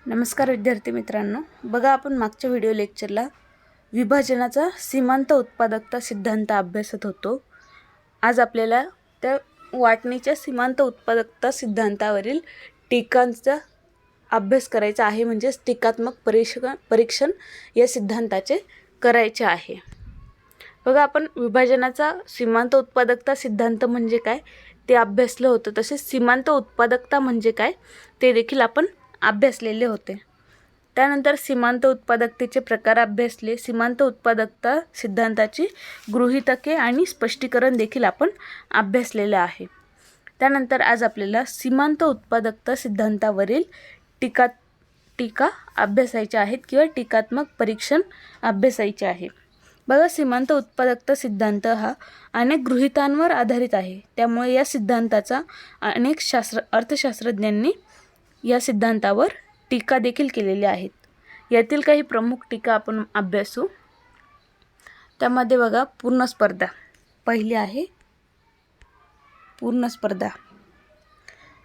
नमस्कार विद्यार्थी मित्रांनो, बघा आपण मागच्या व्हिडिओ लेक्चरला विभाजनाचा सीमांत उत्पादकता सिद्धांत अभ्यासत होतो। आज आपल्याला त्या वाटणीच्या सीमांत उत्पादकता सिद्धांतावरील टीकांचा अभ्यास करायचा आहे, म्हणजे टीकात्मक परीक्षण या सिद्धांताचे करायचे आहे। बघा आपण विभाजनाचा सीमांत उत्पादकता सिद्धांत म्हणजे काय ते अभ्यासलं होतं, तसेच सीमांत उत्पादकता म्हणजे काय ते देखील आपण अभ्यासलेले होते। त्यानंतर सीमांत उत्पादकतेचे प्रकार अभ्यासले, सीमांत उत्पादकता सिद्धांताची गृहीतके आणि स्पष्टीकरण देखील आपण अभ्यासलेले आहे। त्यानंतर आज आपल्याला सीमांत उत्पादकता सिद्धांतावरील टीका अभ्यासायच्या आहेत किंवा टीकात्मक परीक्षण अभ्यासायचे आहे। बघा, सीमांत उत्पादकता सिद्धांत हा अनेक गृहीतांवर आधारित आहे, त्यामुळे या सिद्धांताचा अनेक अर्थशास्त्रज्ञांनी या सिद्धांतावर टीका देखील केलेल्या आहेत। यातील काही प्रमुख टीका आपण अभ्यासू। त्यामध्ये बघा, पूर्ण स्पर्धा पहिली आहे। पूर्ण स्पर्धा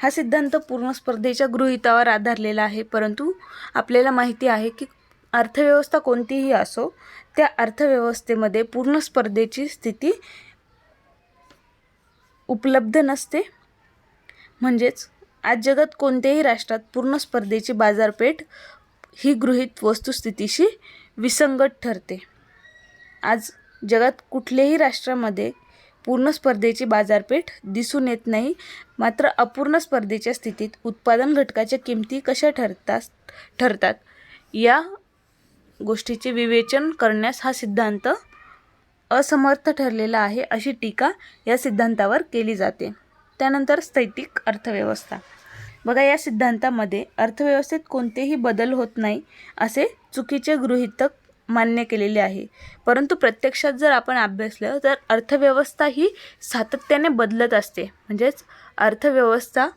हा सिद्धांत पूर्ण स्पर्धेच्या गृहीतावर आधारलेला आहे, परंतु आपल्याला माहिती आहे की अर्थव्यवस्था कोणतीही असो, त्या अर्थव्यवस्थेमध्ये पूर्ण स्पर्धेची स्थिती उपलब्ध नसते। म्हणजेच आज जगात कोणत्याही राष्ट्रात पूर्ण स्पर्धेची बाजारपेठ ही गृहीत वस्तुस्थितीशी विसंगत ठरते। आज जगात कुठल्याही राष्ट्रामध्ये पूर्ण स्पर्धेची बाजारपेठ दिसून येत नाही, मात्र अपूर्ण स्पर्धेच्या स्थितीत उत्पादन घटकाच्या किमती कशा ठरतात या गोष्टीचे विवेचन करण्यास हा सिद्धांत असमर्थ ठरलेला आहे, अशी टीका या सिद्धांतावर केली जाते। त्यानंतर स्थैतिक अर्थव्यवस्था बघा, या सिद्धांतामध्ये अर्थव्यवस्थेत कोणतेही बदल होत नाही असे चुकीचे गृहीतक मान्य केलेले आहे, परंतु प्रत्यक्षात जर आपण अभ्यासलं तर अर्थव्यवस्था ही सातत्याने बदलत असते। म्हणजेच अर्थव्यवस्था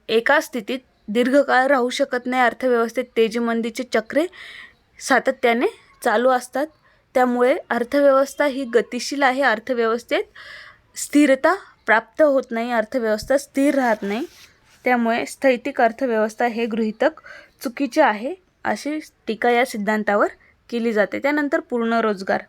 एका स्थितीत दीर्घकाळ राहू शकत नाही। अर्थव्यवस्थेत तेजीमंदीचे चक्रे सातत्याने चालू असतात, त्यामुळे अर्थव्यवस्था ही गतिशील आहे। अर्थव्यवस्थेत स्थिरता प्राप्त होत नाही, अर्थव्यवस्था स्थिर राहत नाही, त्यामुळे स्थैतिक अर्थव्यवस्था हे गृहीतक चुकीचे आहे, अशी टीका या सिद्धांतावर केली जाते। त्यानंतर पूर्ण रोजगार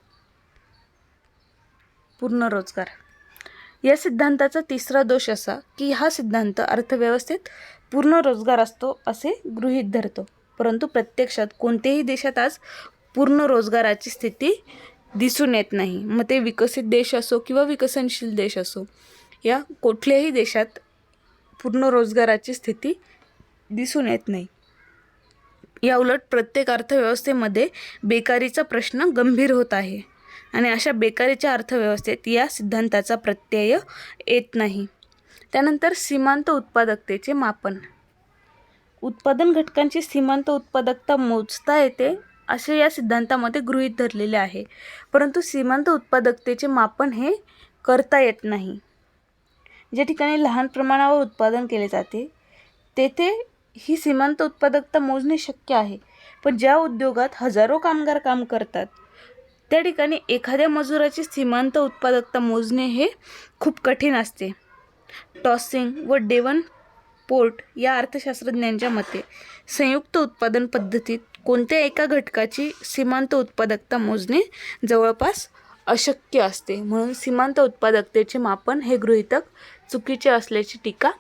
या सिद्धांताचा तिसरा दोष असा की हा सिद्धांत अर्थव्यवस्थेत पूर्ण रोजगार असतो असे गृहीत धरतो, परंतु प्रत्यक्षात कोणत्याही देशात आज पूर्ण रोजगाराची स्थिती दिसून येत नाही। मग ते विकसित देश असो किंवा विकसनशील देश असो, या कुठल्याही देशात पूर्ण रोजगाराची स्थिती दिसून येत नाही। या उलट प्रत्येक अर्थव्यवस्थेमध्ये बेकारीचा प्रश्न गंभीर होत आहे, आणि अशा बेकारीच्या अर्थव्यवस्थेत या सिद्धांताचा प्रत्यय येत नाही। त्यानंतर सीमांत उत्पादकतेचे मापन, उत्पादन घटकांची सीमांत उत्पादकता मोजता येते असे या सिद्धांतामध्ये गृहीत धरलेले आहे, परंतु सीमांत उत्पादकतेचे मापन हे करता येत नाही। ज्या ठिकाणी लहान प्रमाणावर उत्पादन केले जाते तेथे ही सीमांत उत्पादकता मोजणे शक्य आहे, पण ज्या उद्योगात हजारो कामगार काम करतात त्या ठिकाणी एखाद्या मजुराची सीमांत उत्पादकता मोजणे हे खूप कठीण असते। टॉसिंग व डेव्हनपोर्ट या अर्थशास्त्रज्ञांच्या मते संयुक्त उत्पादन पद्धतीत कोणत्या एका घटकाची सीमांत उत्पादकता मोजणे जवळपास अशक्य असते, म्हणून सीमांत उत्पादकतेचे मापन हे गृहीतक चुकीचे असल्याची टीका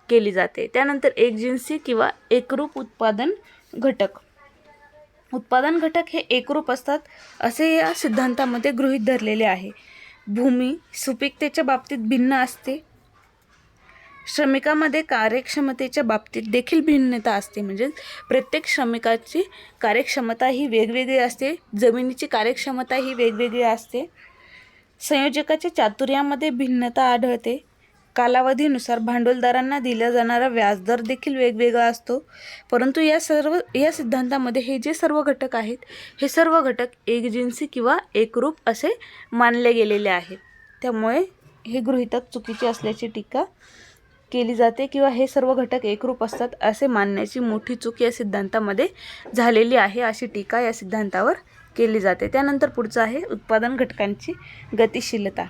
केली जाते। त्यानंतर एकजिन्सी किंवा एकरूप उत्पादन घटक हे एकरूप असतात असे या सिद्धांतामध्ये गृहीत धरलेले आहे। भूमी सुपीकतेच्या बाबतीत भिन्न असते, श्रमिकांमध्ये कार्यक्षमतेच्या बाबतीत देखील भिन्नता असते, म्हणजे प्रत्येक श्रमिकाची कार्यक्षमता ही वेगवेगळी असते, जमिनीची कार्यक्षमता ही वेगवेगळी असते। संयोजकाच्या चातुर्यामध्ये भिन्नता आढळते, कालावधीनुसार भांडवलदारांना दिला जाणारा व्याजदर देखील वेगवेगळा असतो, परंतु या सिद्धांतामध्ये हे जे सर्व घटक आहेत हे सर्व घटक एकजिन्सी किंवा एकरूप असे मानले गेलेले आहेत, त्यामुळे हे गृहीतक चुकीचे असल्याची टीका केली जाते, किंवा हे सर्व घटक एकरूप असतात असे मानण्याची मोठी चूक या सिद्धांतामध्ये झालेली आहे, अशी टीका या सिद्धांतावर केली जाते। त्यानंतर पुढचं आहे उत्पादन घटकांची गतिशीलता।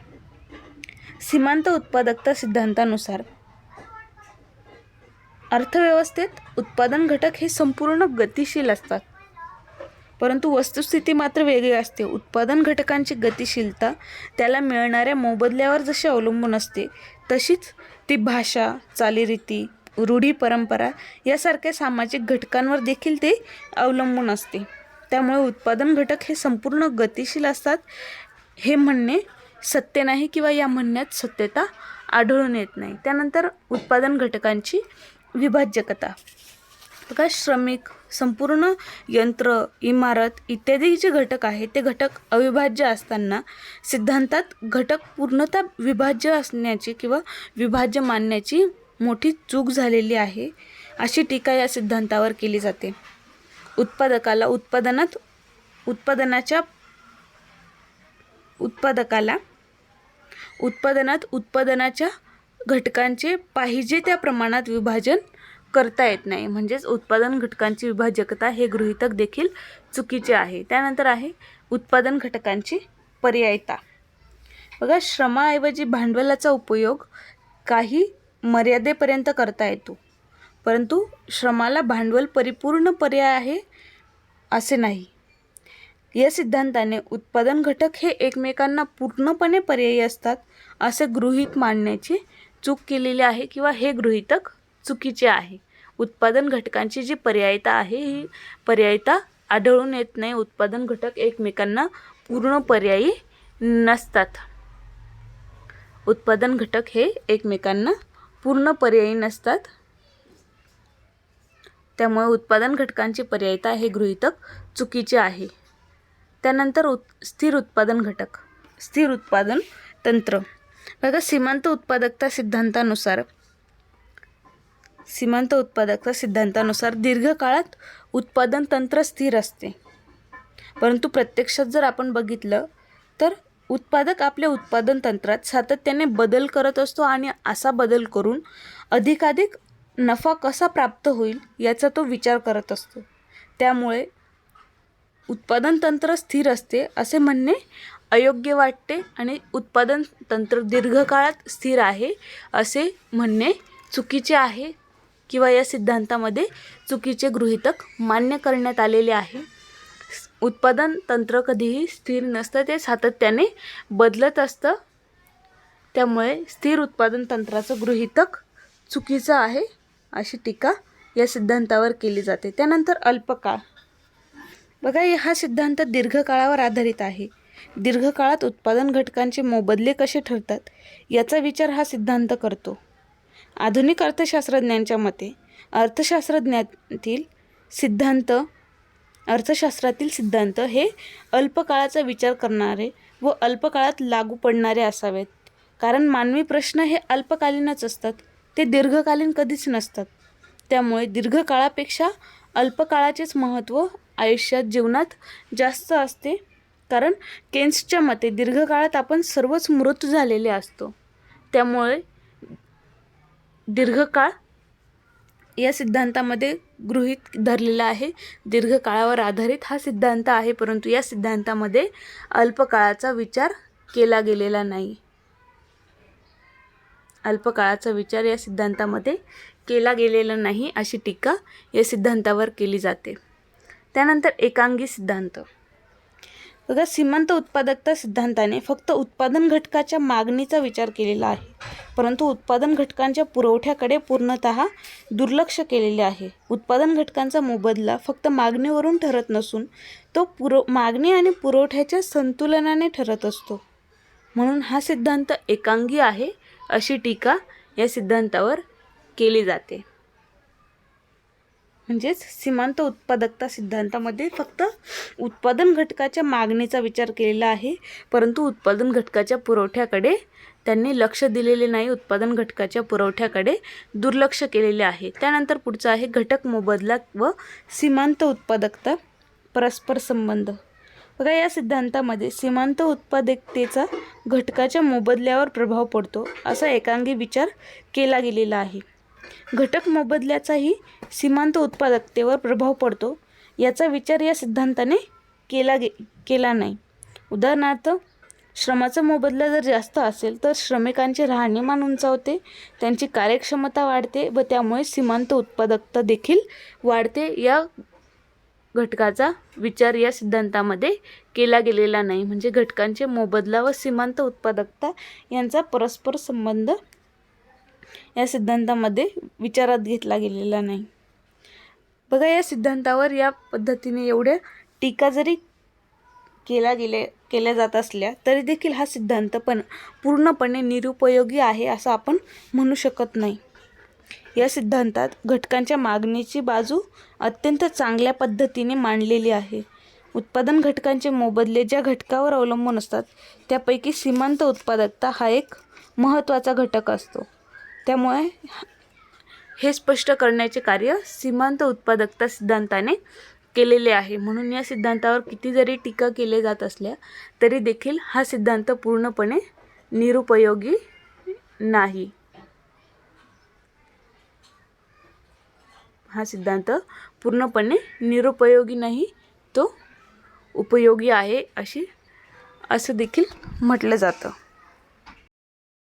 सीमांत उत्पादकता सिद्धांतानुसार अर्थव्यवस्थेत उत्पादन घटक हे संपूर्ण गतिशील असतात, परंतु वस्तुस्थिती मात्र वेगळी असते. उत्पादन घटकांची गतिशीलता त्याला मिळणाऱ्या मोबदल्यावर जशी अवलंबून असते, तशीच ती भाषा, चालीरीती, रूढी, परंपरा यासारख्या सामाजिक घटकांवर देखील ते अवलंबून असते. त्यामुळे उत्पादन घटक हे संपूर्ण गतिशील असतात हे म्हणणे सत्य नाही किंवा या म्हणण्यात सत्यता आढळून येत नाही. त्यानंतर उत्पादन घटकांची विभाज्यकता. बघा, श्रमिक, संपूर्ण यंत्र, इमारत इत्यादी जे घटक आहेत ते घटक अविभाज्य असताना सिद्धांतात घटक पूर्णतः विभाज्य असण्याची किंवा विभाज्य मानण्याची मोठी चूक झालेली आहे, अशी टीका या सिद्धांतावर केली जाते. उत्पादकाला उत्पादनाच्या घटकांचे पाहिजे त्या प्रमाणात विभाजन करता येत नाही. म्हणजेच उत्पादन घटकांची विभाज्यकता हे गृहीतक देखील चुकीचे आहे. त्यानंतर आहे उत्पादन घटकांची पर्यायता. बघा, श्रमाऐवजी भांडवलाचा उपयोग काही मर्यादेपर्यंत करता येतो, परंतु श्रमाला भांडवल परिपूर्ण पर्याय आहे असे नाही. या सिद्धांताने उत्पादन घटक हे एकमेकांना पूर्णपणे पर्यायी असतात असे गृहीत मानण्याची चूक केलेली आहे किंवा हे गृहीतक चुकीचे आहे. उत्पादन घटकांची जी पर्यायता आहे ही पर्यायता आढळून येत नाही. उत्पादन घटक एकमेकांना पूर्ण पर्यायी नसतात. उत्पादन घटक हे एकमेकांना पूर्ण पर्यायी नसतात. त्यामुळे उत्पादन घटकांची पर्यायता हे गृहीतक चुकीचे आहे. त्यानंतर स्थिर उत्पादन घटक, स्थिर उत्पादन तंत्र. बघा, सीमांत उत्पादकता सिद्धांतानुसार दीर्घकाळात उत्पादन तंत्र स्थिर असते, परंतु प्रत्यक्षात जर आपण बघितलं तर उत्पादक आपल्या उत्पादन तंत्रात सातत्याने बदल करत असतो आणि असा बदल करून अधिकाधिक नफा कसा प्राप्त होईल याचा तो विचार करत असतो. त्यामुळे उत्पादन तंत्र स्थिर असते असे म्हणणे अयोग्य वाटते आणि उत्पादन तंत्र दीर्घकाळात स्थिर आहे असे म्हणणे चुकीचे आहे किंवा या सिद्धांतामध्ये चुकीचे गृहीतक मान्य करण्यात आलेले आहे. उत्पादन तंत्र कधीही स्थिर नसतं, ते सातत्याने बदलत असतं. त्यामुळे स्थिर उत्पादन तंत्राचं गृहीतक चुकीचं आहे अशी टीका या सिद्धांतावर केली जाते. त्यानंतर अल्पकाळ. बघा, हा सिद्धांत दीर्घकाळावर आधारित आहे. दीर्घकाळात उत्पादन घटकांचे मोबदले कसे ठरतात याचा विचार हा सिद्धांत करतो. आधुनिक अर्थशास्त्रांच्या मते अर्थशास्त्रातील सिद्धांत हे अल्पकाळाचा विचार करणारे व अल्पकाळात लागू पडणारे असावेत, कारण मानवी प्रश्न हे अल्पकालीनच असतात, ते दीर्घकालीन कधीच नसतात. त्यामुळे दीर्घकाळापेक्षा अल्पकाळाचेच महत्त्व जीवनात जास्त असते, कारण केन्सच्या मते दीर्घकाळात आपण सर्वच मृत झालेले असतो. त्यामुळे दीर्घकाळ या सिद्धांतामध्ये गृहीत धरलेला आहे. दीर्घकाळावर आधारित हा सिद्धांत आहे, परंतु या सिद्धांतामध्ये अल्पकाळाचा विचार केला गेलेला नाही. अल्पकाळाचा विचार या सिद्धांतामध्ये केला गेलेला नाही अशी टीका या सिद्धांतावर केली जाते. त्यानंतर एकांगी सिद्धांत. बघा, सीमांत उत्पादकता सिद्धांताने फक्त उत्पादन घटकाच्या मागणीचा विचार केलेला आहे, परंतु उत्पादन घटकांच्या पुरवठ्याकडे पूर्णतः दुर्लक्ष केलेले आहे. उत्पादन घटकांचा मोबदला फक्त मागणीवरून ठरत नसून तो मागणी आणि पुरवठ्याच्या संतुलनाने ठरत असतो. म्हणून हा सिद्धांत एकांगी आहे अशी टीका या सिद्धांतावर केली जाते. म्हणजेच सीमांत उत्पादकता सिद्धांतामध्ये फक्त उत्पादन घटकाच्या मागणीचा विचार केलेला आहे, परंतु उत्पादन घटकाच्या पुरवठ्याकडे त्यांनी लक्ष दिलेले नाही. उत्पादन घटकाच्या पुरवठ्याकडे दुर्लक्ष केलेले आहे. त्यानंतर पुढचं आहे घटक मोबदला व सीमांत उत्पादकता परस्पर संबंध. बघा, या सिद्धांतामध्ये सीमांत उत्पादकतेचा घटकाच्या मोबदल्यावर प्रभाव पडतो असा एकांगी विचार केला गेलेला आहे. घटक मोबदल्याचाही सीमांत उत्पादकतेवर प्रभाव पडतो याचा विचार या सिद्धांताने केला नाही. उदाहरणार्थ, श्रमाचा मोबदला जर जास्त असेल तर श्रमिकांचे राहणीमान उंचावते, त्यांची कार्यक्षमता वाढते व त्यामुळे सीमांत उत्पादकता देखील वाढते. या घटकाचा विचार या सिद्धांतामध्ये केला गेलेला नाही. म्हणजे घटकांचे मोबदला व सीमांत उत्पादकता यांचा परस्पर संबंध या सिद्धांतामध्ये विचारात घेतला गेलेला नाही. बघा, या सिद्धांतावर या पद्धतीने एवढ्या टीका जरी केल्या जात असल्या तरी देखील हा सिद्धांत पण पूर्णपणे निरुपयोगी आहे असं आपण म्हणू शकत नाही. या सिद्धांतात घटकांच्या मागणीची बाजू अत्यंत चांगल्या पद्धतीने मांडलेली आहे. उत्पादन घटकांचे मोबदले ज्या घटकावर अवलंबून असतात त्यापैकी सीमांत उत्पादकता हा एक महत्त्वाचा घटक असतो. त्यामुळे हे स्पष्ट करण्याचे कार्य सीमांत उत्पादकता सिद्धांताने केलेले आहे. म्हणून या सिद्धांतावर किती जरी टीका केल्या जात असल्या तरी देखील हा सिद्धांत पूर्णपणे निरुपयोगी नाही. हा सिद्धांत पूर्णपणे निरुपयोगी नाही, तो उपयोगी आहे असं देखील म्हटलं जातं.